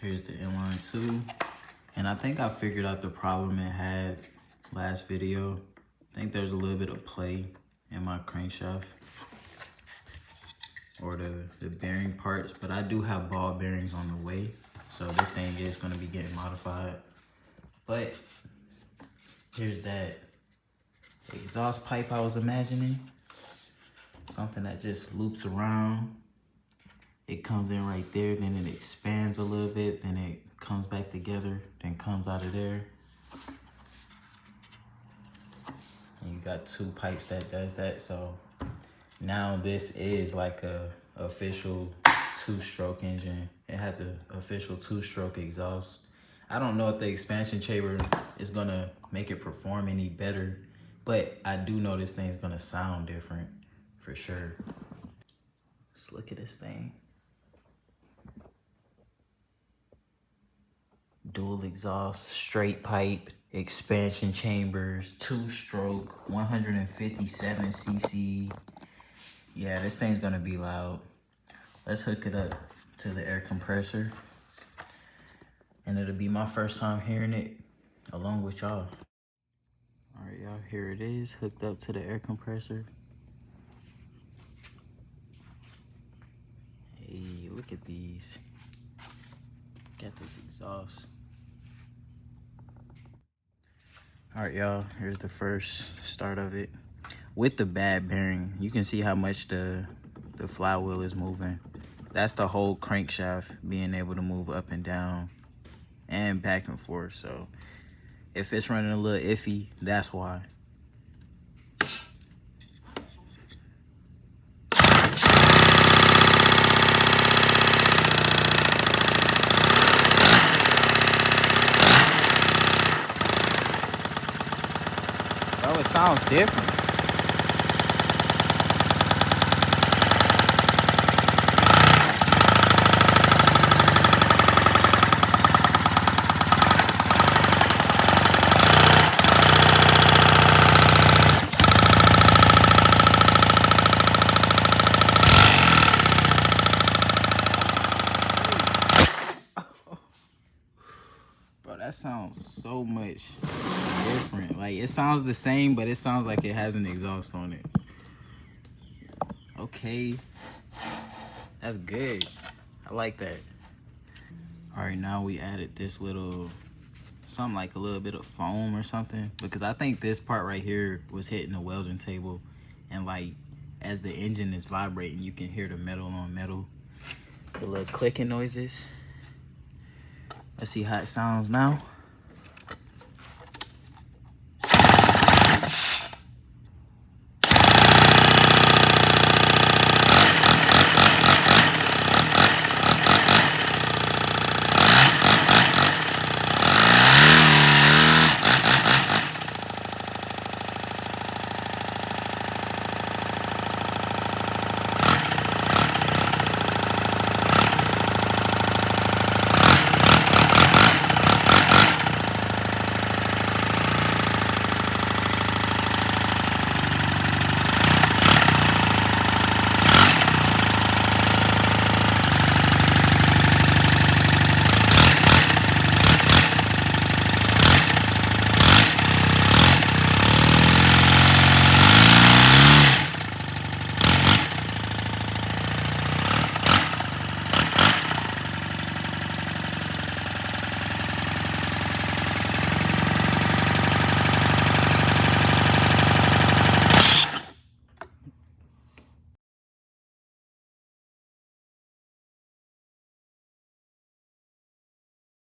Here's the inline 2. And I think I figured out the problem it had last video. I think there's a little bit of play in my crankshaft or the bearing parts, but I do have ball bearings on the way. So this thing is gonna be getting modified. But here's that exhaust pipe I was imagining. Something that just loops around. It comes in right there, then it expands a little bit, then it comes back together, then comes out of there. And you got 2 pipes that does that. So now this is like a official 2-stroke engine. It has an official 2-stroke exhaust. I don't know if the expansion chamber is gonna make it perform any better, but I do know this thing's gonna sound different for sure. Let's look at this thing. Dual exhaust, straight pipe, expansion chambers, 2-stroke, 157 cc. Yeah, this thing's gonna be loud. Let's hook it up to the air compressor. And it'll be my first time hearing it along with y'all. All right, y'all, here it is, hooked up to the air compressor. Hey, look at these. Got this exhaust. All right, y'all, here's the first start of it. With the bad bearing, you can see how much the flywheel is moving. That's the whole crankshaft being able to move up and down and back and forth. So if it's running a little iffy, that's why. Oh, it sounds different. Bro, that sounds so much different. Like, it sounds the same, but it sounds like it has an exhaust on it. Okay, that's good. I like that. All right, now we added this little, something like a little bit of foam or something, because I think this part right here was hitting the welding table, and like, as the engine is vibrating, you can hear the metal on metal, the little clicking noises. Let's see how it sounds now.